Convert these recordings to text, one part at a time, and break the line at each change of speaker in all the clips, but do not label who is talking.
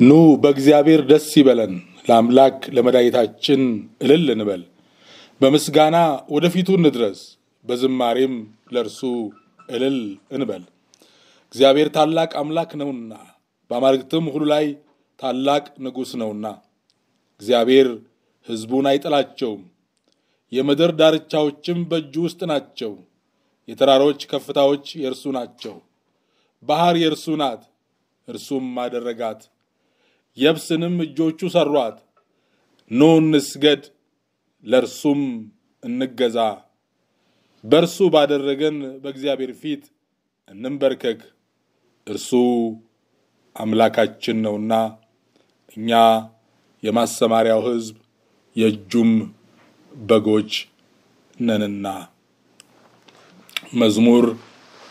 ኑ በእግዚአብሔር ደስ ይበለን ለአምላክ ለመድኃኒታችን እልል እንበል በምስጋና ወደፊቱ እንድረስ በዝማሬም ለርሱ እልል እንበል እግዚአብሔር ታላቅ አምላክ ነውና በአማልክትም ሁሉ ላይ ታላቅ ንጉስ ነውና እግዚአብሔር ሕዝቡን አይጥላቸውም የምድር ዳርቻዎችም በእጁ ውስጥ ናቸው የተራሮች ከፍታዎች የእርሱ ናቸው ባህር የእርሱ ናት እርሱም አደረጋት የብስንም እጆቹ ሰሯት ኑ እንስገድ ለርሱም እንገዛ በርሱ ባደረገን በእግዚአብሔር ፊት እንንበርከክ እርሱ አምላካችን ነውና እኛ የማሰማሪያው ሕዝብ የእጁም በጎች ነንና መዝሙር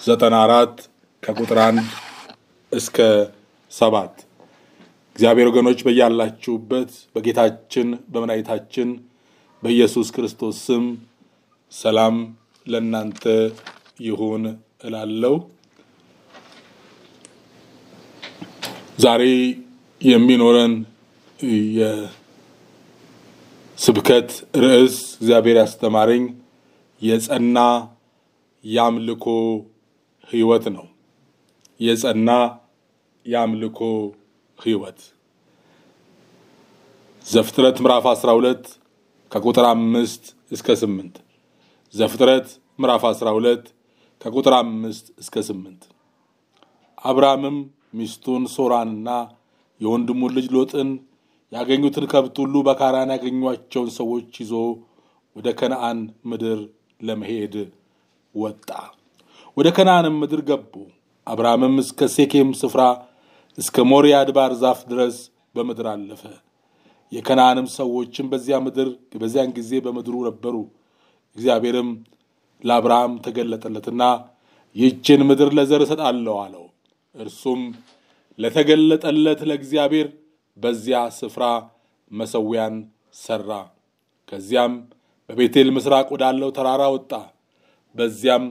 94 ከቁጥር 1 እስከ 7 እግዚአብሔር ወገኖች በያላችሁበት በጌታችን በመድኃኒታችን በኢየሱስ ክርስቶስ ስም ሰላም ለእናንተ ይሁን እላለሁ ዛሬ የሚኖረን የስብከት ርዕስ እግዚአብሔር ያስተማረኝ የጸና ያምልኮ ሕይወት ነው የጸና ያምልኮ ሕይወት ዘፍጥረት ምዕራፍ 12 ከቁጥር 5 እስከ 8 ዘፍጥረት ምዕራፍ 12 ከቁጥር 5 እስከ 8 አብርሃምም ሚስቱን ሶራንና የወንድሙን ልጅ ሎጥን ያገኙትን ከብት ሁሉ በካራን ያገኙአቸውን ሰዎች ይዞ ወደ ከነዓን ምድር ለመሄድ ወጣ ወደ ከነዓን ምድር ገቡ አብርሃምም እስከ ሴኬም ስፍራ እስከ ሞሪያ ድባር ዛፍ ድረስ በመድር አለፈ የከነዓንም ሰዎችም በዚያን ጊዜ በመድሩ ነበሩ እግዚአብሔርም ለአብርሃም ተገለጠለትና ይህችን ምድር ለዘር እሰጣለሁ አለው እርሱም ለተገለጠለት ለእግዚአብሔር በዚያ ስፍራ መሰዊያን ሰራ ከዚያም በቤቴል ምስራቅ ወዳለው ተራራ ወጣ በዚያም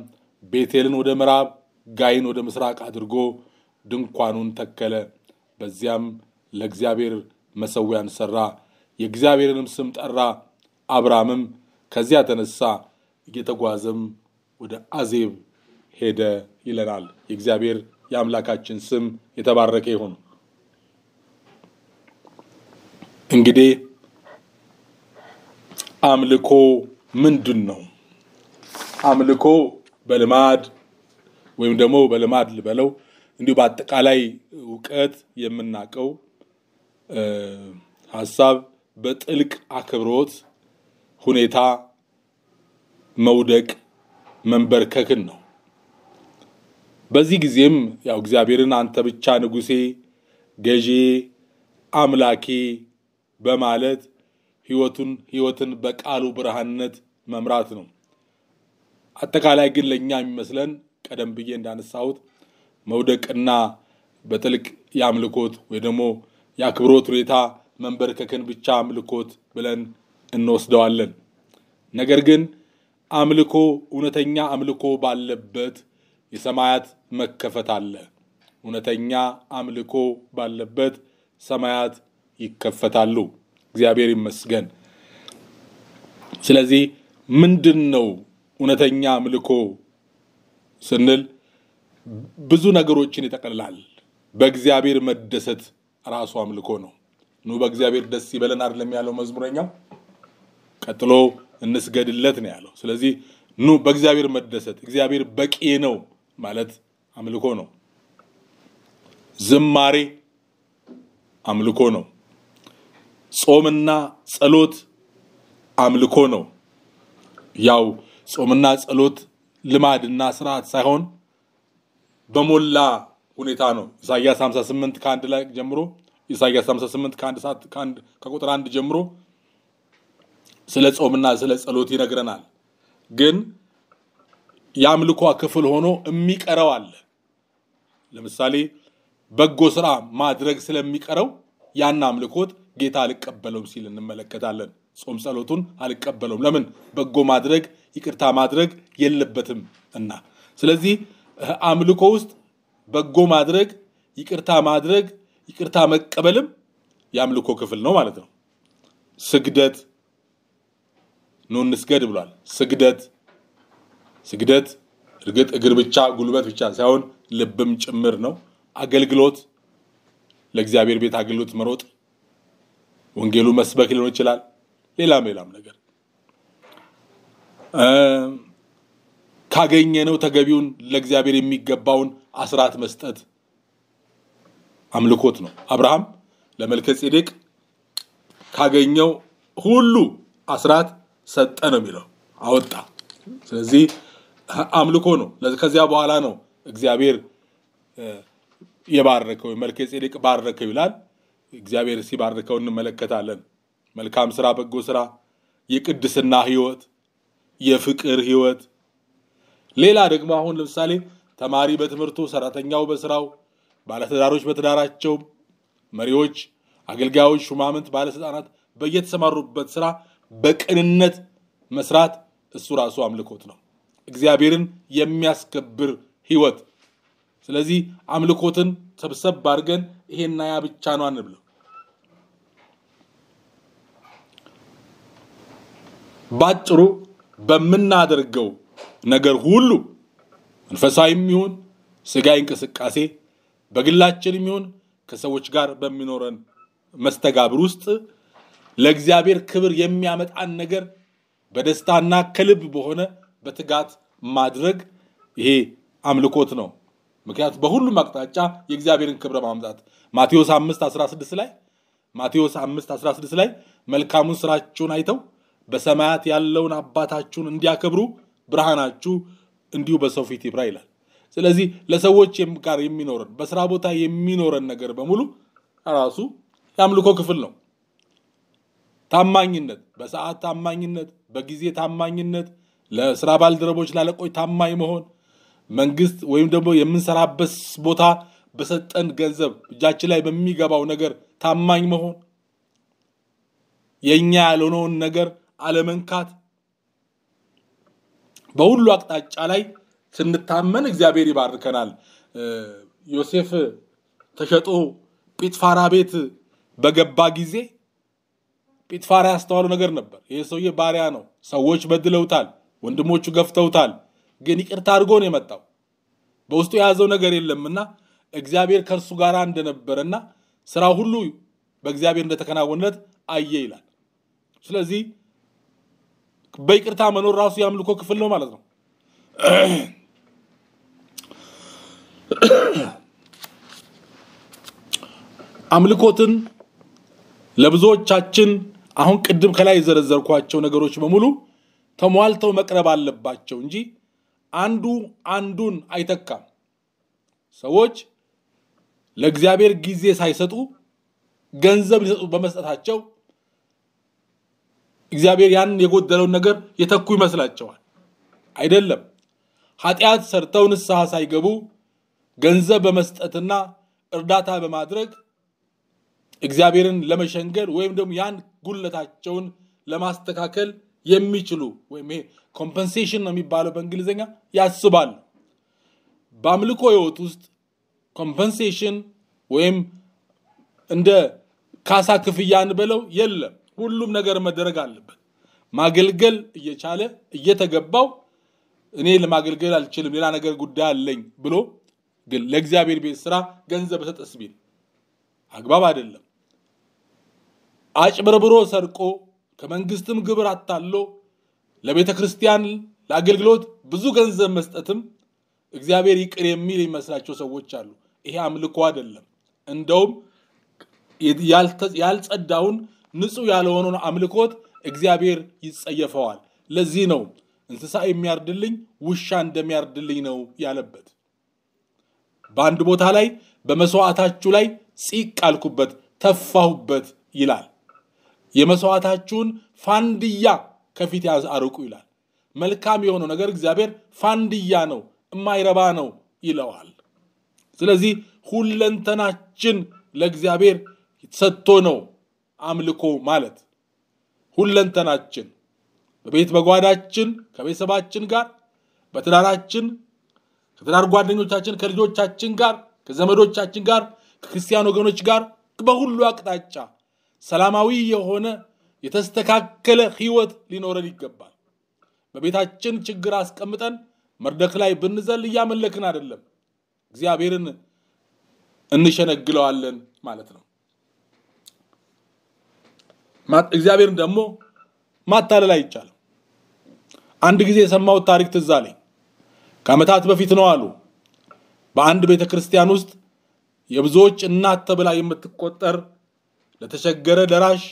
ቤቴልን ወደ ምዕራብ ጋይን ወደ ምስራቅ አድርጎ ድንኳኑን ተከለ በዚያም ለእግዚአብሔር መሰዊያን ሰራ የእግዚአብሔርንም ስም ጠራ አብርሃምም ከዚያ ተነሳ እየተጓዘም ወደ አዜብ ሄደ ይለናል የእግዚአብሔር የአምላካችን ስም የተባረከ ይሁን እንግዲህ አምልኮ ምንድነው አምልኮ በልማድ ወይም ደግሞ በልማድ ልበለው እንዲሁ በአጠቃላይ ዕውቀት የምናቀው ሐሳብ በጥልቅ አክብሮት ሁኔታ መውደቅ መንበርከክን ነው በዚህ ጊዜም ያው እግዚአብሔርን አንተ ብቻ ንጉሴ ገዢ አምላኬ በማለት ሕይወትን በቃሉ ብርሃንነት መምራት ነው አጠቃላይ ግን ለኛ የሚመስለን ቀደም ብዬ እንዳነሳሁት መውደቅና በጥልቅ ያምልኮት ወይ ደግሞ ያክብሮት ሁኔታ መንበርከክን ብቻ አምልኮት ብለን እንወስደዋለን ነገር ግን አምልኮ እውነተኛ አምልኮ ባለበት የሰማያት መከፈት አለ እውነተኛ አምልኮ ባለበት ሰማያት ይከፈታሉ እግዚአብሔር ይመስገን ስለዚህ ምንድነው እውነተኛ አምልኮ ስንል ብዙ ነገሮችን ይጠቀልላል በእግዚአብሔር መደሰት ራሱ አምልኮ ነው ኑ በእግዚአብሔር ደስ ይበለን አይደለም ያለው መዝሙረኛው ቀጥሎ እንስገድለት ነው ያለው ስለዚህ ኑ በእግዚአብሔር መደሰት እግዚአብሔር በቂ ነው ማለት አምልኮ ነው ዝማሬ አምልኮ ነው ጾምና ጸሎት አምልኮ ነው ያው ጾምና ጸሎት ልማድና ሥርዓት ሳይሆን በሞላ ሁኔታ ነው ኢሳይያስ 58 ከ1 ላይ ጀምሮ ኢሳይያስ 58 ከ1 ከቁጥር 1 ጀምሮ ስለ ጾምና ስለ ጸሎት ይነግረናል ግን ያምልኮ ክፍል ሆኖ የሚቀረው አለ ለምሳሌ በጎ ሥራ ማድረግ ስለሚቀረው ያን አምልኮት ጌታ አልቀበለውም ሲል እንመለከታለን ጾም ጸሎቱን አልቀበለውም ለምን በጎ ማድረግ ይቅርታ ማድረግ የለበትም እና ስለዚህ አምልኮ ውስጥ በጎ ማድረግ ይቅርታ ማድረግ ይቅርታ መቀበልም ያምልኮ ክፍል ነው ማለት ነው። ስግደት ነው እንስገድ ብሏል። ስግደት እርግጥ እግር ብቻ ጉልበት ብቻ ሳይሆን ልብም ጭምር ነው። አገልግሎት ለእግዚአብሔር ቤት አገልግሎት መሮጥ፣ ወንጌሉ መስበክ ሊሆን ይችላል። ሌላም ነገር ካገኘነው ተገቢውን ለእግዚአብሔር የሚገባውን አስራት መስጠት አምልኮት ነው። አብርሃም ለመልከጼዴቅ ካገኘው ሁሉ አስራት ሰጠ ነው የሚለው፣ አወጣ። ስለዚህ አምልኮ ነው። ከዚያ በኋላ ነው እግዚአብሔር የባረከው። መልከጼዴቅ ባረከው ይላል። እግዚአብሔር ሲባርከው እንመለከታለን። መልካም ስራ፣ በጎ ስራ፣ የቅድስና ህይወት፣ የፍቅር ህይወት። ሌላ ደግሞ አሁን ለምሳሌ ተማሪ በትምህርቱ፣ ሰራተኛው በስራው፣ ባለትዳሮች በትዳራቸው፣ መሪዎች፣ አገልጋዮች፣ ሹማምንት፣ ባለስልጣናት በየተሰማሩበት ስራ በቅንነት መስራት እሱ ራሱ አምልኮት ነው። እግዚአብሔርን የሚያስከብር ህይወት። ስለዚህ አምልኮትን ሰብሰብ አድርገን ይሄና ያ ብቻ ነው አንብለው። ባጭሩ በመናደርገው ነገር ሁሉ መንፈሳዊም ይሁን ስጋዊ እንቅስቃሴ፣ በግላችንም ይሁን ከሰዎች ጋር በሚኖረን መስተጋብር ውስጥ ለእግዚአብሔር ክብር የሚያመጣን ነገር በደስታና ከልብ በሆነ በትጋት ማድረግ ይሄ አምልኮት ነው። ምክንያቱም በሁሉም አቅጣጫ የእግዚአብሔርን ክብር ማምጣት ማቴዎስ 5:16 ላይ መልካሙን ስራችሁን አይተው በሰማያት ያለውን አባታችሁን እንዲያከብሩ ብርሃናችሁ እንዲሁ በሰው ፊት ይብራ ይላል። ስለዚህ ለሰዎች ጋር የሚኖረን በስራ ቦታ የሚኖረን ነገር በሙሉ ራሱ የአምልኮ ክፍል ነው። ታማኝነት፣ በሰዓት ታማኝነት፣ በጊዜ ታማኝነት፣ ለስራ ባልደረቦች ላለቆች ታማኝ መሆን፣ መንግስት ወይም ደግሞ የምንሰራበት ቦታ በሰጠን ገንዘብ እጃችን ላይ በሚገባው ነገር ታማኝ መሆን፣ የኛ ያልሆነውን ነገር አለመንካት፣ በሁሉ አቅጣጫ ላይ ስንታመን እግዚአብሔር ይባርከናል። ዮሴፍ ተሸጦ ጲጥፋራ ቤት በገባ ጊዜ ጲጥፋራ ያስተዋለው ነገር ነበር። ይሄ ሰውዬ ባሪያ ነው፣ ሰዎች በድለውታል፣ ወንድሞቹ ገፍተውታል፣ ግን ይቅርታ አድርጎ ነው የመጣው። በውስጡ የያዘው ነገር የለምና እግዚአብሔር ከእርሱ ጋር እንደነበረና ስራው ሁሉ በእግዚአብሔር እንደተከናወነለት አየ ይላል። ስለዚህ በይቅርታ መኖር ራሱ የአምልኮ ክፍል ነው ማለት ነው። አምልኮትን ለብዙዎቻችን አሁን ቅድም ከላይ የዘረዘርኳቸው ነገሮች በሙሉ ተሟልተው መቅረብ አለባቸው እንጂ አንዱ አንዱን አይተካም። ሰዎች ለእግዚአብሔር ጊዜ ሳይሰጡ ገንዘብ ሊሰጡ በመስጠታቸው እግዚአብሔር ያን የጎደለውን ነገር የተኩ ይመስላቸዋል። አይደለም። ኃጢአት ሰርተው ንስሐ ሳይገቡ ገንዘብ በመስጠትና እርዳታ በማድረግ እግዚአብሔርን ለመሸንገል ወይም ደግሞ ያን ጉለታቸውን ለማስተካከል የሚችሉ ወይም ይሄ ኮምፐንሴሽን ነው የሚባለው በእንግሊዘኛ ያስባሉ። በአምልኮ ህይወት ውስጥ ኮምፐንሴሽን ወይም እንደ ካሳ ክፍያን በለው የለም። ሁሉም ነገር መደረግ አለበት። ማገልገል እየቻለ እየተገባው እኔ ለማገልገል አልችልም ሌላ ነገር ጉዳይ አለኝ ብሎ ግን ለእግዚአብሔር ቤት ስራ ገንዘብ ሰጠስ ቢል አግባብ አይደለም። አጭበርብሮ ሰርቆ ከመንግስትም ግብር አታሎ ለቤተ ክርስቲያን ለአገልግሎት ብዙ ገንዘብ መስጠትም እግዚአብሔር ይቅር የሚል ይመስላቸው ሰዎች አሉ። ይሄ አምልኮ አይደለም። እንደውም ያልጸዳውን ንጹህ ያልሆነውን አምልኮት እግዚአብሔር ይጸየፈዋል። ለዚህ ነው እንስሳ የሚያርድልኝ ውሻ እንደሚያርድልኝ ነው ያለበት። በአንድ ቦታ ላይ በመስዋዕታችሁ ላይ ፂቅ አልኩበት ተፋሁበት ይላል። የመስዋዕታችሁን ፋንድያ ከፊት አርቁ ይላል። መልካም የሆነው ነገር እግዚአብሔር ፋንድያ ነው የማይረባ ነው ይለዋል። ስለዚህ ሁለንተናችን ለእግዚአብሔር ሰጥቶ ነው አምልኮ ማለት። ሁለንተናችን በቤት በጓዳችን ከቤተሰባችን ጋር በትዳራችን ከትዳር ጓደኞቻችን ከልጆቻችን ጋር ከዘመዶቻችን ጋር ከክርስቲያን ወገኖች ጋር በሁሉ አቅጣጫ ሰላማዊ የሆነ የተስተካከለ ህይወት ሊኖረን ይገባል። በቤታችን ችግር አስቀምጠን መድረክ ላይ ብንዘል ያመለክን አይደለም፣ እግዚአብሔርን እንሸነግለዋለን ማለት ነው። እግዚአብሔርን ደግሞ ማታለል አይቻልም። አንድ ጊዜ የሰማሁት ታሪክ ትዝ አለኝ። ከዓመታት በፊት ነው አሉ በአንድ ቤተክርስቲያን ውስጥ የብዙዎች እናት ተብላ የምትቆጠር ለተቸገረ ደራሽ፣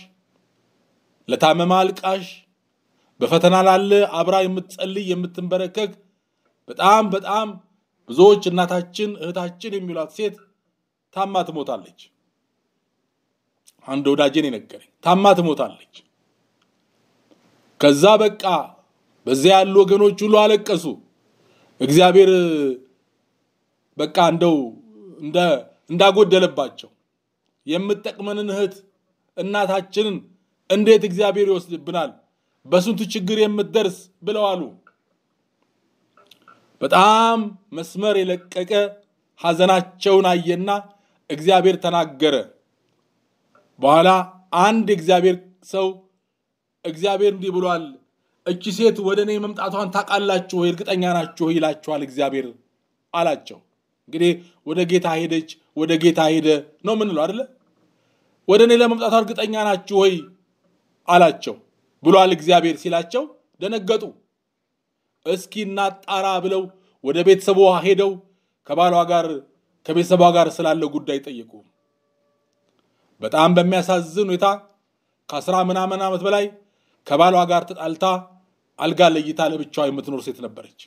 ለታመመ አልቃሽ፣ በፈተና ላለ አብራ የምትጸልይ የምትንበረከክ በጣም ብዙዎች እናታችን እህታችን የሚሏት ሴት ታማ ትሞታለች። አንድ ወዳጄን ነገረኝ፣ ታማ ትሞታለች። ከዛ በቃ በዚያ ያሉ ወገኖች ሁሉ አለቀሱ። እግዚአብሔር በቃ እንደው እንዳጎደለባቸው የምትጠቅመንን እህት እናታችንን እንዴት እግዚአብሔር ይወስድብናል በስንቱ ችግር የምትደርስ ብለው አሉ። በጣም መስመር የለቀቀ ሐዘናቸውን አየና እግዚአብሔር ተናገረ። በኋላ አንድ እግዚአብሔር ሰው እግዚአብሔር እንዲህ ብሏል፣ እቺ ሴት ወደኔ መምጣቷን ታቃላችሁ ወይ እርግጠኛ ናችሁ ወይ ይላችኋል እግዚአብሔር አላቸው። እንግዲህ ወደ ጌታ ሄደች ወደ ጌታ ሄደ ነው ምን ነው አይደለ? ወደኔ ለመምጣቷ እርግጠኛ ናችሁ ወይ አላቸው ብሏል እግዚአብሔር ሲላቸው ደነገጡ። እስኪ እናጣራ ብለው ወደ ቤተሰቧ ሄደው ከቤተሰቧ ጋር ስላለው ጉዳይ ጠየቁ። በጣም በሚያሳዝን ሁኔታ ከ10 ምናምን ዓመት በላይ ከባሏ ጋር ተጣልታ አልጋ ለይታ ለብቻዋ የምትኖር ሴት ነበረች።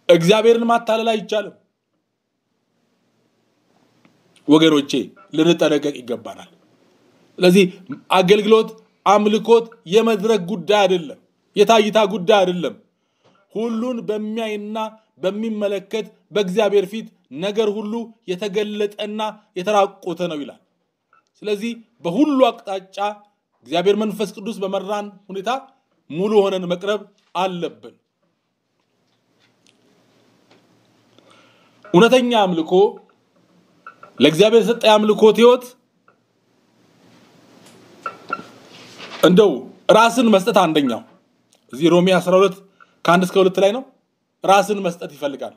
እግዚአብሔርን ማታለል አይቻልም ወገኖቼ፣ ልንጠነቀቅ ይገባናል። ስለዚህ አገልግሎት አምልኮት የመድረክ ጉዳይ አይደለም፣ የታይታ ጉዳይ አይደለም። ሁሉን በሚያይና በሚመለከት በእግዚአብሔር ፊት ነገር ሁሉ የተገለጠና የተራቆተ ነው ይላል። ስለዚህ በሁሉ አቅጣጫ እግዚአብሔር መንፈስ ቅዱስ በመራን ሁኔታ ሙሉ ሆነን መቅረብ አለብን። እውነተኛ አምልኮ ለእግዚአብሔር ሰጠ አምልኮት ህይወት እንደው ራስን መስጠት አንደኛው እዚህ ሮሜ 12 ከ1 እስከ 2 ላይ ነው። ራስን መስጠት ይፈልጋል።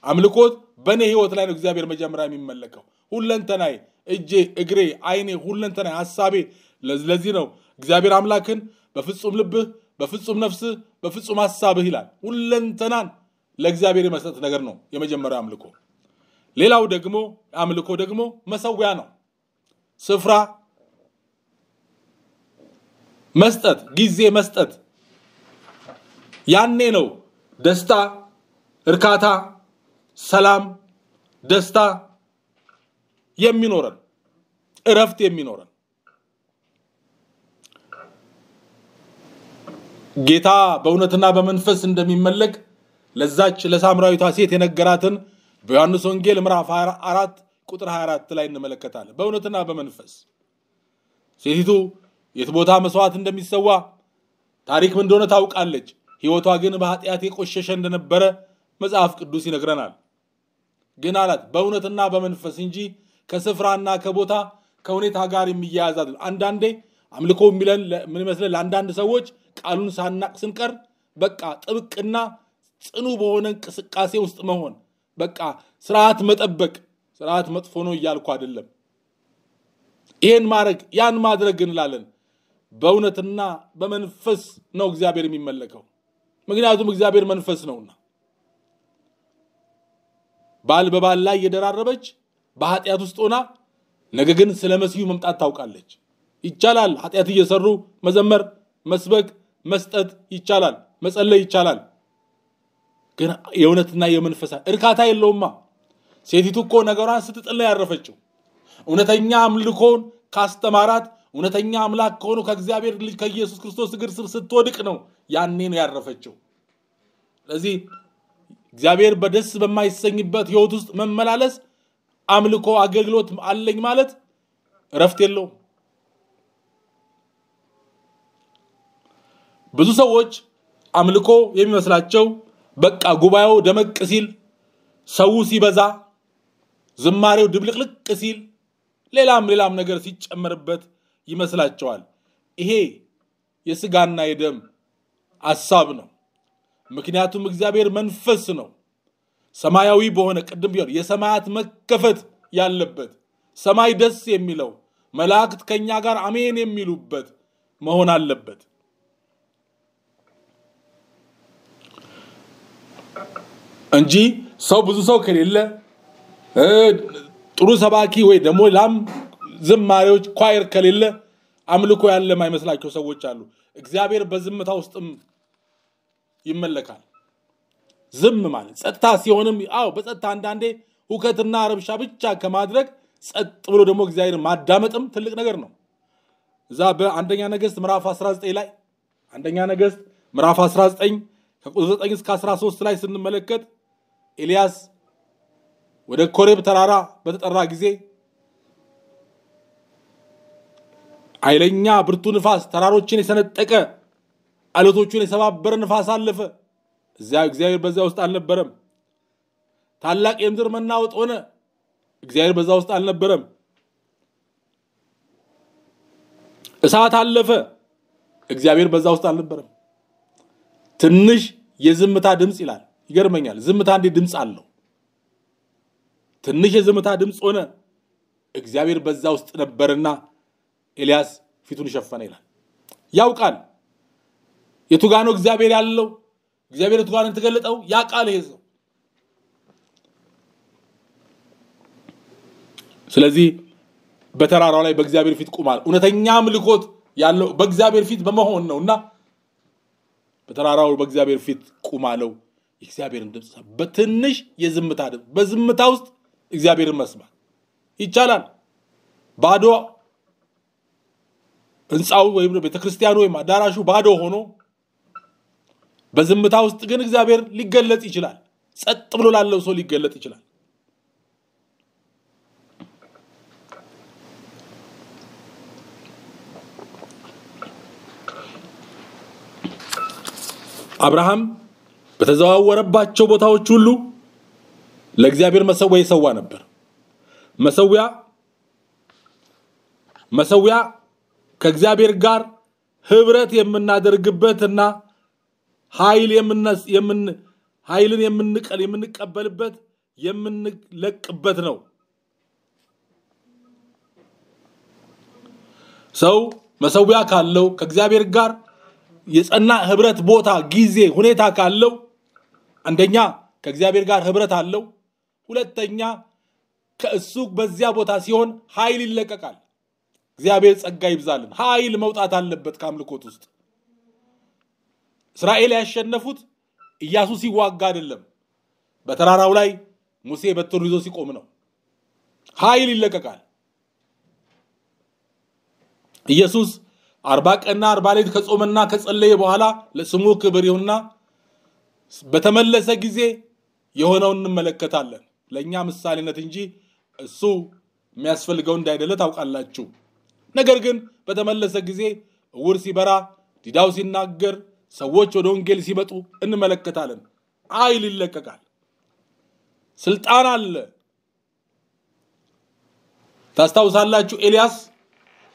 አምልኮት በኔ ህይወት ላይ ነው እግዚአብሔር መጀመሪያ የሚመለከው። ሁለንተናይ እጄ እግሬ አይኔ ሁለንተናይ ሐሳቤ ለዚህ ነው እግዚአብሔር አምላክን በፍጹም ልብህ በፍጹም ነፍስህ በፍጹም ሐሳብህ ይላል። ሁለንተናን ለእግዚአብሔር መስጠት ነገር ነው የመጀመሪያው አምልኮ። ሌላው ደግሞ አምልኮ ደግሞ መሰዊያ ነው። ስፍራ መስጠት፣ ጊዜ መስጠት፣ ያኔ ነው ደስታ፣ እርካታ፣ ሰላም፣ ደስታ የሚኖረን፣ እረፍት የሚኖረን። ጌታ በእውነትና በመንፈስ እንደሚመለክ ለዛች ለሳምራዊቷ ሴት የነገራትን በዮሐንስ ወንጌል ምዕራፍ 4 ቁጥር 24 ላይ እንመለከታለን። በእውነትና በመንፈስ ሴቲቱ የት ቦታ መስዋዕት እንደሚሰዋ ታሪክ ምን እንደሆነ ታውቃለች። ህይወቷ ግን በኃጢአት የቆሸሸ እንደነበረ መጽሐፍ ቅዱስ ይነግረናል። ግን አላት በእውነትና በመንፈስ እንጂ ከስፍራና ከቦታ ከሁኔታ ጋር የሚያያዝ አይደለም። አንዳንዴ አምልኮ የሚለን ምን ይመስላል? ለአንዳንድ ሰዎች ቃሉን ሳናቅ ስንቀር በቃ ጥብቅና ጽኑ በሆነ እንቅስቃሴ ውስጥ መሆን፣ በቃ ስርዓት መጠበቅ። ስርዓት መጥፎ ነው እያልኩ አይደለም። ይሄን ማድረግ ያን ማድረግ እንላለን። በእውነትና በመንፈስ ነው እግዚአብሔር የሚመለከው። ምክንያቱም እግዚአብሔር መንፈስ ነውና። ባል በባል ላይ የደራረበች በኃጢአት ውስጥ ሆና ነገ ግን ስለ መሲሁ መምጣት ታውቃለች። ይቻላል ኃጢአት እየሰሩ መዘመር፣ መስበክ፣ መስጠት ይቻላል፣ መጸለይ ይቻላል። ግን የእውነትና የመንፈስ እርካታ የለውማ። ሴቲቱ እኮ ነገሯን ስትጥል ነው ያረፈችው። እውነተኛ አምልኮን ካስተማራት እውነተኛ አምላክ ከሆነ ከእግዚአብሔር ልጅ ከኢየሱስ ክርስቶስ እግር ስር ስትወድቅ ነው ያኔ ነው ያረፈችው። ስለዚህ እግዚአብሔር በደስ በማይሰኝበት ህይወት ውስጥ መመላለስ አምልኮ አገልግሎት አለኝ ማለት እረፍት የለውም። ብዙ ሰዎች አምልኮ የሚመስላቸው በቃ ጉባኤው ደመቅ ሲል ሰው ሲበዛ ዝማሬው ድብልቅልቅ ሲል ሌላም ነገር ሲጨመርበት ይመስላቸዋል። ይሄ የሥጋና የደም ሐሳብ ነው። ምክንያቱም እግዚአብሔር መንፈስ ነው። ሰማያዊ በሆነ ቅድም ቢሆን የሰማያት መከፈት ያለበት ሰማይ ደስ የሚለው መላእክት ከኛ ጋር አሜን የሚሉበት መሆን አለበት እንጂ ብዙ ሰው ከሌለ ጥሩ ሰባኪ ወይ ደሞ ላም ዝማሬዎች ኳየር ከሌለ አምልኮ ያለ ማይመስላቸው ሰዎች አሉ። እግዚአብሔር በዝምታ ውስጥም ይመለካል። ዝም ማለት ጸጥታ ሲሆንም በጸጥታ አንዳንዴ ሁከትና ረብሻ ብቻ ከማድረግ ጸጥ ብሎ ደግሞ እግዚአብሔር ማዳመጥም ትልቅ ነገር ነው። እዛ በአንደኛ ነገሥት ምዕራፍ 19 ላይ አንደኛ ነገሥት ምዕራፍ 19 ከቁጥር 9 እስከ 13 ላይ ስንመለከት ኤልያስ ወደ ኮሬብ ተራራ በተጠራ ጊዜ ኃይለኛ ብርቱ ንፋስ ተራሮችን የሰነጠቀ አለቶቹን የሰባበረ ንፋስ አለፈ። እግዚአብሔር በዛ ውስጥ አልነበረም። ታላቅ የምድር መናወጥ ሆነ። እግዚአብሔር በዛ ውስጥ አልነበረም። እሳት አለፈ። እግዚአብሔር በዛ ውስጥ አልነበረም። ትንሽ የዝምታ ድምጽ ይላል። ይገርመኛል። ዝምታ እንዴ ድምጽ አለው። ትንሽ የዝምታ ድምጽ ሆነ። እግዚአብሔር በዛ ውስጥ ነበርና ኤልያስ ፊቱን ሸፈነ ይላል። ያውቃል የቱጋኖ እግዚአብሔር ያለው እግዚአብሔር የቱጋኖ ተገለጠው ያውቃል ይሄ ሰው። ስለዚህ በተራራው ላይ በእግዚአብሔር ፊት ቆሟል። እውነተኛ ምልኮት ያለው በእግዚአብሔር ፊት በመሆን ነውና በተራራው በእግዚአብሔር ፊት ቆማለው። የእግዚአብሔርን ድምጽ በትንሽ የዝምታ ድምጽ በዝምታ ውስጥ እግዚአብሔርን መስማት ይቻላል። ባዶ እንጻው ወይም ቤተክርስቲያኑ ወይም አዳራሹ ባዶ ሆኖ በዝምታ ውስጥ ግን እግዚአብሔር ሊገለጥ ይችላል። ጸጥ ብሎ ላለው ሰው ሊገለጥ ይችላል። አብርሃም በተዘዋወረባቸው ቦታዎች ሁሉ ለእግዚአብሔር መሰዊያ ይሰዋ ነበር። መሰዊያ ከእግዚአብሔር ጋር ህብረት የምናደርግበትና ኃይልን የምንቀበልበት የምንለቅበት ነው። ሰው መሰዊያ ካለው ከእግዚአብሔር ጋር የጸና ህብረት ቦታ ጊዜ ሁኔታ ካለው አንደኛ ከእግዚአብሔር ጋር ህብረት አለው። ሁለተኛ ከእሱ በዚያ ቦታ ሲሆን ኃይል ይለቀቃል። እግዚአብሔር ጸጋ ይብዛልን። ኃይል መውጣት አለበት ከአምልኮት ውስጥ። እስራኤል ያሸነፉት ኢያሱ ሲዋጋ አይደለም። በተራራው ላይ ሙሴ በትሩ ይዞ ሲቆም ነው። ኃይል ይለቀቃል። ኢየሱስ 40 ቀንና 40 ሌሊት ከጾመና ከጸለየ በኋላ ለስሙ ክብር ይሁንና በተመለሰ ጊዜ የሆነውን እንመለከታለን። ለኛ ምሳሌነት እንጂ እሱ የሚያስፈልገው እንዳይደለ ታውቃላችሁ። ነገር ግን በተመለሰ ጊዜ እውር ሲበራ ዲዳው ሲናገር ሰዎች ወደ ወንጌል ሲመጡ እንመለከታለን። ኃይል ይለቀቃል። ስልጣን አለ። ታስታውሳላችሁ ኤልያስ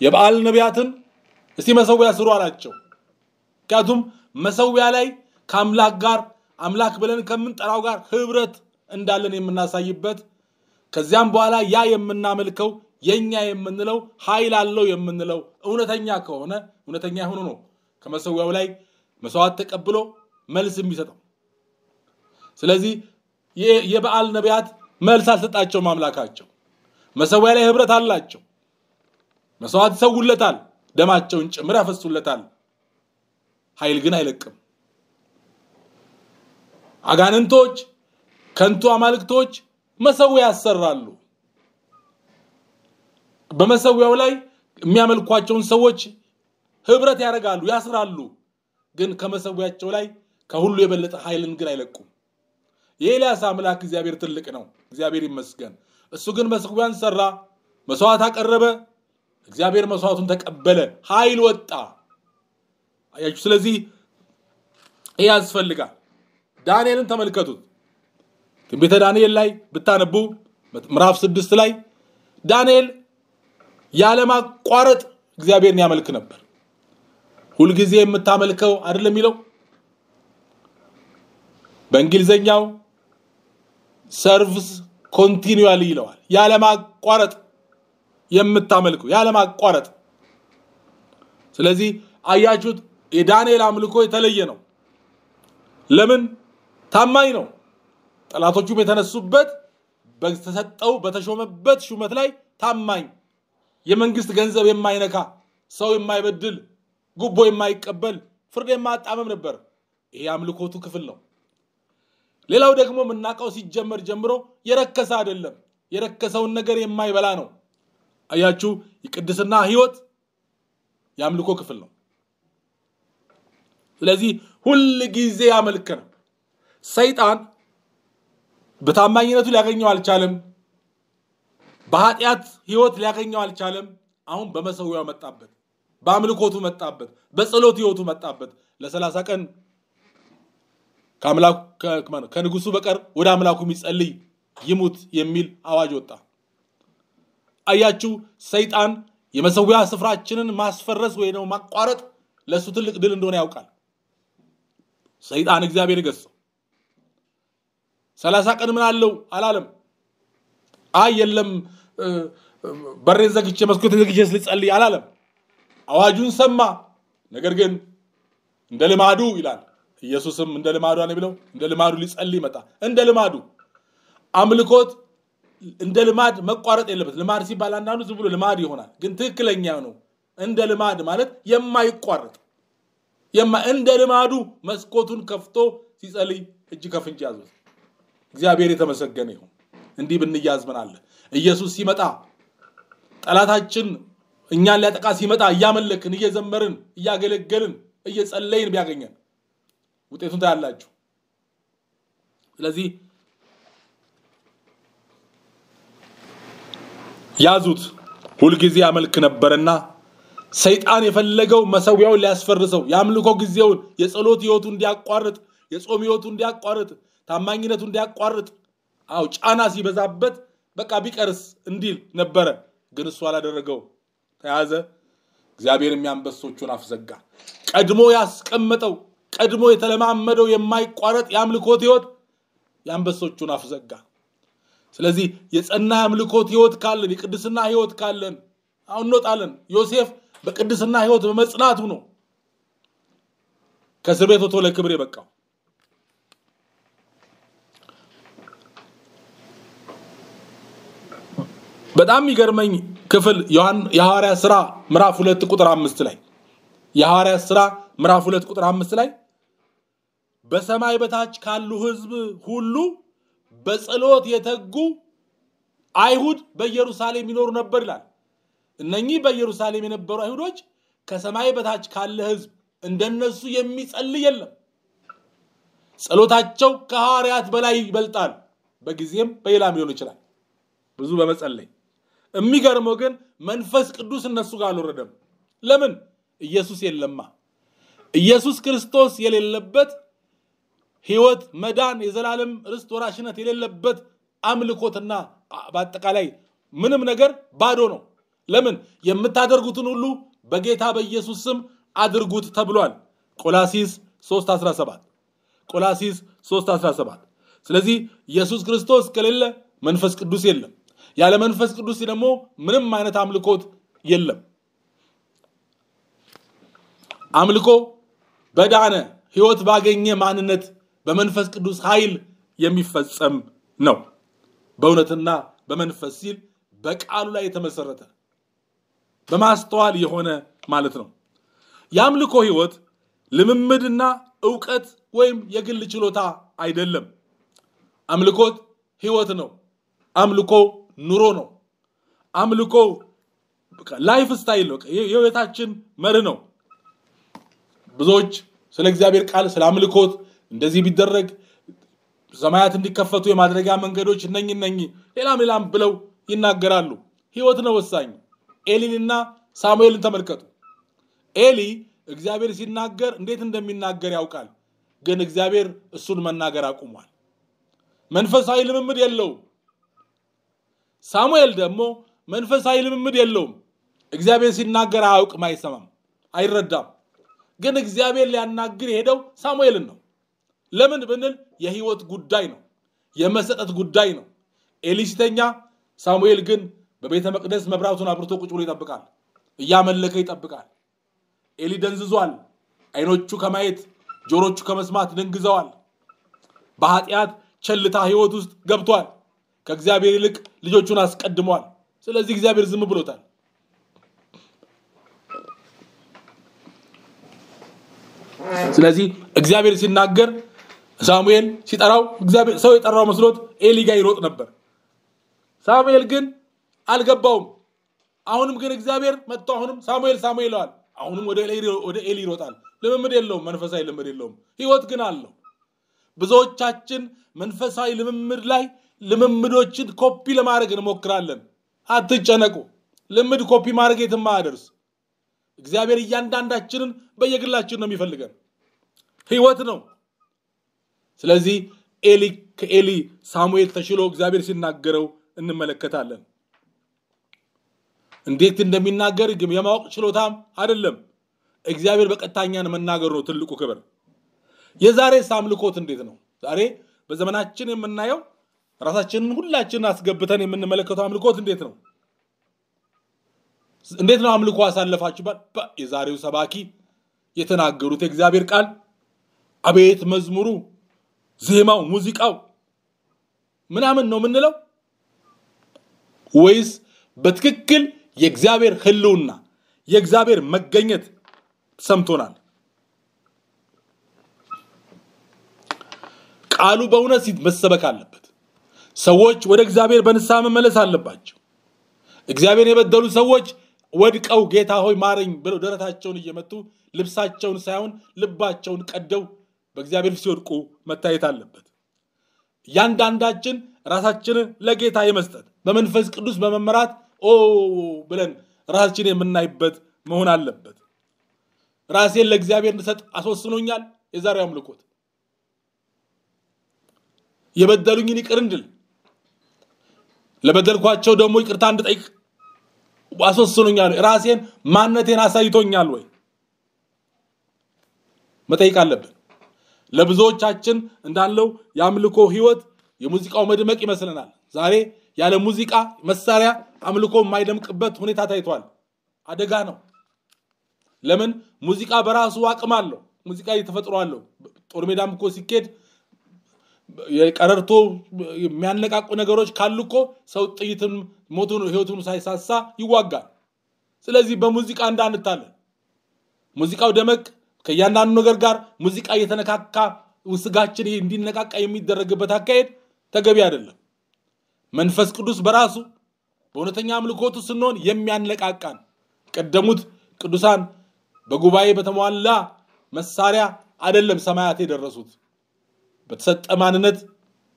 የበዓል ነቢያትን እስቲ መሰዊያ ስሩ አላቸው። ምክንያቱም መሰዊያ ላይ ከአምላክ ጋር አምላክ ብለን ከምንጠራው ጋር ህብረት እንዳለን የምናሳይበት ከዚያም በኋላ ያ የምናመልከው የኛ የምንለው ኃይል አለው የምንለው እውነተኛ ከሆነ እውነተኛ ሆኖ ነው ከመሰዊያው ላይ መስዋዕት ተቀብሎ መልስ የሚሰጠው። ስለዚህ የበዓል ነቢያት መልስ አልሰጣቸው ማምላካቸው መሰዊያ ላይ ህብረት አላቸው። መስዋዕት ሰውለታል፣ ደማቸውን ጭምር ያፈሱለታል። ኃይል ግን አይለቅም። አጋንንቶች ከንቱ አማልክቶች መሰዊያ ያሰራሉ። በመሰዊያው ላይ የሚያመልኳቸውን ሰዎች ህብረት ያደርጋሉ፣ ያስራሉ። ግን ከመሰዊያቸው ላይ ከሁሉ የበለጠ ኃይልን ግን አይለቁም። የኤልያስ አምላክ እግዚአብሔር ትልቅ ነው። እግዚአብሔር ይመስገን። እሱ ግን መሰዊያን ሰራ፣ መስዋዕት አቀረበ። እግዚአብሔር መስዋዕቱን ተቀበለ፣ ኃይል ወጣ። አያችሁ። ስለዚህ ያስፈልጋል። ዳንኤልን ተመልከቱት። ትንቢተ ዳንኤል ላይ ብታነቡ ምዕራፍ 6 ላይ ዳንኤል ያለማቋረጥ እግዚአብሔርን ያመልክ ነበር። ሁሉ ጊዜ የምታመልከው አይደለም የሚለው በእንግሊዘኛው serves continually ይለዋል። ያለማቋረጥ የምታመልከው ያለማቋረጥ። ስለዚህ አያችሁት የዳንኤል አምልኮ የተለየ ነው። ለምን? ታማኝ ነው። ጠላቶቹም የተነሱበት በተሰጠው በተሾመበት ሹመት ላይ ታማኝ፣ የመንግስት ገንዘብ የማይነካ፣ ሰው የማይበድል፣ ጉቦ የማይቀበል፣ ፍርድ የማያጣምም ነበር። ይሄ አምልኮቱ ክፍል ነው። ሌላው ደግሞ ምናቀው ሲጀመር ጀምሮ የረከሰ አይደለም፣ የረከሰውን ነገር የማይበላ ነው። አያችሁ የቅድስና ህይወት ያምልኮ ክፍል ነው። ስለዚህ ሁሉ ጊዜ ያመልከን። ሰይጣን በታማኝነቱ ሊያገኘው አልቻለም፣ በኃጢአት ህይወት ሊያገኘው አልቻለም። አሁን በመሰዊያው መጣበት፣ በአምልኮቱ መጣበት፣ በጸሎት ህይወቱ መጣበት። ለ30 ቀን ከንጉሱ በቀር ወደ አምላኩ የሚጸልይ ይሙት የሚል አዋጅ ወጣ። አያችሁ ሰይጣን የመሰዊያ ስፍራችንን ማስፈረስ ወይ ነው ማቋረጥ ለሱ ትልቅ ድል እንደሆነ ያውቃል። ሰይጣን እግዚአብሔር ገሰው 30 ቀን ምን አለው አላለም። የለም በሬን ዘግቼ መስኮቴን ዘግቼ ልጸልይ አላለም። አዋጁን ሰማ። ነገር ግን እንደ ልማዱ ይላል ኢየሱስም እንደ ልማዱ አለ ብለው እንደ ልማዱ ሊጸልይ መጣ። እንደ ልማዱ አምልኮት እንደ ልማድ መቋረጥ የለበት። ልማድ ሲባል አንዳንዱ ዝም ብሎ ልማድ ይሆናል፣ ግን ትክክለኛው ነው። እንደ ልማድ ማለት የማይቋረጥ እንደ ልማዱ መስኮቱን ከፍቶ ሲጸልይ እጅ ከፍንጭ ያዙት። እግዚአብሔር የተመሰገነ ይሁን። እንዲህ ብንያዝ ምን አለ? ኢየሱስ ሲመጣ ጠላታችን እኛን ሊያጠቃ ሲመጣ እያመለክን እየዘመርን እያገለገልን እየጸለይን ቢያገኘን ውጤቱን ታያላችሁ። ስለዚህ ያዙት። ሁሉ ጊዜ ያመልክ ነበርና ሰይጣን የፈለገው መሰዊያውን ሊያስፈርሰው፣ ያምልኮ ጊዜውን የጸሎት ህይወቱን እንዲያቋርጥ፣ የጾም ህይወቱን እንዲያቋርጥ፣ ታማኝነቱን እንዲያቋርጥ ጫና ሲበዛበት በቃ ቢቀርስ እንዲል ነበር። ግን እሱ አላደረገው። ተያዘ። እግዚአብሔር የሚያንበሶቹን አፍዘጋ። ቀድሞ ያስቀመጠው ቀድሞ የተለማመደው የማይቋረጥ ያምልኮት ህይወት ያንበሶቹን አፍዘጋ። ስለዚህ የጸና ያምልኮት ህይወት ካለን የቅድስና ህይወት ካለን አሁን እንወጣለን። ዮሴፍ በቅድስና ህይወት በመጽናቱ ነው ከእስር ቤት ወጥቶ ለክብር የበቃው። በጣም ይገርመኝ ክፍል የሐዋርያት ሥራ ምዕራፍ 2 ቁጥር 5 ላይ የሐዋርያት ሥራ ምዕራፍ 2 ቁጥር 5 ላይ በሰማይ በታች ካሉ ህዝብ ሁሉ በጸሎት የተጉ አይሁድ በኢየሩሳሌም ይኖሩ ነበር ይላል። እነኚህ በኢየሩሳሌም የነበሩ አይሁዶች ከሰማይ በታች ካለ ህዝብ እንደነሱ የሚጸልይ የለም። ጸሎታቸው ከሐዋርያት በላይ ይበልጣል። በጊዜም በሌላም ሊሆን ይችላል ብዙ በመጸለይ። የሚገርመው ግን መንፈስ ቅዱስ እነሱ ጋር አልወረደም። ለምን? ኢየሱስ የለማ። ኢየሱስ ክርስቶስ የሌለበት ህይወት መዳን የዘላለም ርስት ወራሽነት የሌለበት አምልኮትና በአጠቃላይ ምንም ነገር ባዶ ነው። ለምን? የምታደርጉትን ሁሉ በጌታ በኢየሱስ ስም አድርጉት ተብሏል። ቆላሲስ 3:17 ቆላሲስ 3:17። ስለዚህ ኢየሱስ ክርስቶስ ከሌለ መንፈስ ቅዱስ የለም። ያለ መንፈስ ቅዱስ ደግሞ ምንም አይነት አምልኮት የለም። አምልኮ በዳነ ህይወት ባገኘ ማንነት በመንፈስ ቅዱስ ኃይል የሚፈጸም ነው። በእውነትና በመንፈስ ሲል በቃሉ ላይ የተመሰረተ በማስተዋል የሆነ ማለት ነው። ያምልኮ ህይወት ልምምድና ዕውቀት ወይም የግል ችሎታ አይደለም። አምልኮት ህይወት ነው። አምልኮ ኑሮ ነው። አምልኮ ላይፍ ስታይል ነው። የህይወታችን መርህ ነው። ብዙዎች ስለ እግዚአብሔር ቃል ስለ አምልኮት እንደዚህ ቢደረግ ሰማያት እንዲከፈቱ የማድረጊያ መንገዶች እነኚህ ሌላም ብለው ይናገራሉ። ህይወት ነው ወሳኝ። ኤሊንና ሳሙኤልን ተመልከቱ። ኤሊ እግዚአብሔር ሲናገር እንዴት እንደሚናገር ያውቃል። ግን እግዚአብሔር እሱን መናገር አቁሟል። መንፈሳዊ ልምምድ የለው። ሳሙኤል ደግሞ መንፈሳዊ ልምምድ የለውም እግዚአብሔር ሲናገር አያውቅም አይሰማም አይረዳም ግን እግዚአብሔር ሊያናግር ሄደው ሳሙኤልን ነው ለምን ብንል የህይወት ጉዳይ ነው የመሰጠት ጉዳይ ነው ኤሊ ሲተኛ ሳሙኤል ግን በቤተ መቅደስ መብራቱን አብርቶ ቁጭ ብሎ ይጠብቃል እያመለከ ይጠብቃል ኤሊ ደንዝዟል አይኖቹ ከማየት ጆሮቹ ከመስማት ደንግዘዋል በኃጢአት ቸልታ ህይወት ውስጥ ገብቷል ከእግዚአብሔር ይልቅ ልጆቹን አስቀድሟል ስለዚህ እግዚአብሔር ዝም ብሎታል ስለዚህ እግዚአብሔር ሲናገር ሳሙኤል ሲጠራው እግዚአብሔር ሰው የጠራው መስሎት ኤሊ ጋር ይሮጥ ነበር ሳሙኤል ግን አልገባውም አሁንም ግን እግዚአብሔር መጥቶ አሁንም ሳሙኤል ይለዋል አሁንም ወደ ኤሊ ይሮጣል ልምምድ የለውም መንፈሳዊ ልምምድ የለውም ህይወት ግን አለው ብዙዎቻችን መንፈሳዊ ልምምድ ላይ ልምምዶችን ኮፒ ለማድረግ እንሞክራለን አትጨነቁ ልምምድ ኮፒ ማድረግ የትም አያደርስ እግዚአብሔር እያንዳንዳችንን በየግላችን ነው የሚፈልገን ህይወት ነው ስለዚህ ኤሊ ሳሙኤል ተሽሎ እግዚአብሔር ሲናገረው እንመለከታለን እንዴት እንደሚናገር ግን የማወቅ ችሎታም አይደለም እግዚአብሔር በቀጣኛን መናገር ነው ትልቁ ክብር የዛሬ ሳምልኮት እንዴት ነው ዛሬ በዘመናችን የምናየው ራሳችንን ሁላችንን አስገብተን የምንመለከተው አምልኮት እንዴት ነው አምልኮ አሳለፋችሁ የዛሬው ሰባኪ የተናገሩት እግዚአብሔር ቃል አቤት መዝሙሩ ዜማው ሙዚቃው ምናምን ነው ምንለው ወይስ በትክክል የእግዚአብሔር ህልውና የእግዚአብሔር መገኘት ሰምቶናል ቃሉ በእውነት መሰበክ አለበት ሰዎች ወደ እግዚአብሔር በንስሐ መመለስ አለባቸው እግዚአብሔር የበደሉ ሰዎች ወድቀው ጌታ ሆይ ማረኝ ብለው ደረታቸውን እየመቱ ልብሳቸውን ሳይሆን ልባቸውን ቀደው በእግዚአብሔር ሲወድቁ መታየት አለበት ያንዳንዳችን ራሳችንን ለጌታ የመስጠት በመንፈስ ቅዱስ በመመራት ብለን ራሳችንን የምናይበት መሆን አለበት ራሴን ለእግዚአብሔር እንድሰጥ አስወስኖኛል የዛሬው አምልኮት የበደሉኝን ይቅር እንድል ለበደልኳቸው ደግሞ ይቅርታ እንድጠይቅ አስወስኖኛል ራሴን ማንነቴን አሳይቶኛል ወይ መጠይቅ አለብን ለብዙዎቻችን እንዳለው የአምልኮ ህይወት የሙዚቃው መድመቅ ይመስለናል ዛሬ ያለ ሙዚቃ መሳሪያ አምልኮ የማይደምቅበት ሁኔታ ታይቷል አደጋ ነው ለምን ሙዚቃ በራሱ አቅም አለው ሙዚቃ የተፈጥሮ አለው ጦር ሜዳም እኮ ሲኬድ የቀረርቶ የሚያነቃቁ ነገሮች ካሉኮ ሰው ጥይትን ሞቱን ህይወቱን ሳይሳሳ ይዋጋል ስለዚህ በሙዚቃ እንዳንታለን ሙዚቃው ደመቅ ከያንዳንዱ ነገር ጋር ሙዚቃ እየተነካካ ውስጋችን እንዲነቃቃ የሚደረግበት አካሄድ ተገቢ አይደለም መንፈስ ቅዱስ በራሱ በእውነተኛ አምልኮቱ ስንሆን የሚያነቃቃን ቀደሙት ቅዱሳን በጉባኤ በተሟላ መሳሪያ አይደለም ሰማያት የደረሱት በተሰጠ ማንነት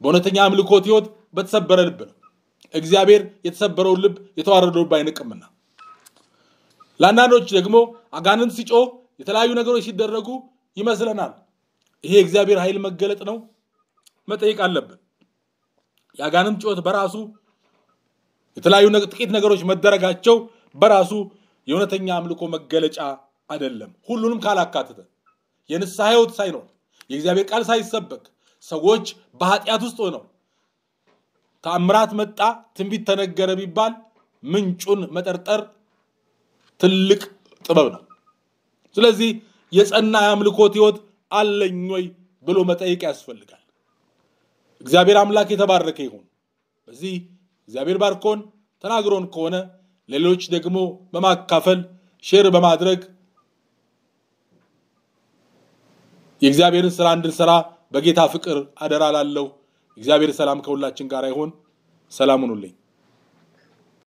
በእውነተኛ አምልኮት ህይወት በተሰበረ ልብ ነው እግዚአብሔር የተሰበረው ልብ የተዋረደው ልብ አይንቅምና ለአንዳንዶች ደግሞ አጋንንት ሲጮህ የተለያዩ ነገሮች ሲደረጉ ይመስለናል ይሄ እግዚአብሔር ኃይል መገለጥ ነው መጠየቅ አለብን ያጋንንት ጮት በራሱ የተለያዩ ጥቂት ነገሮች መደረጋቸው በራሱ የእውነተኛ አምልኮ መገለጫ አይደለም ሁሉንም ካላካተተ የንስሐ ህይወት ሳይኖር የእግዚአብሔር ቃል ሳይሰበክ ሰዎች በኃጢአት ውስጥ ሆነው ተአምራት መጣ ትንቢት ተነገረ ቢባል ምንጩን መጠርጠር ትልቅ ጥበብ ነው ስለዚህ የጸና የአምልኮት ህይወት አለኝ ወይ ብሎ መጠየቅ ያስፈልጋል እግዚአብሔር አምላክ የተባረከ ይሁን በዚህ እግዚአብሔር ባርኮን ተናግሮን ከሆነ ሌሎች ደግሞ በማካፈል ሼር በማድረግ የእግዚአብሔርን ሥራ እንድንሰራ በጌታ ፍቅር አደራ ላለው እግዚአብሔር ሰላም ከሁላችን ጋር ይሁን ሰላም ሁኑልኝ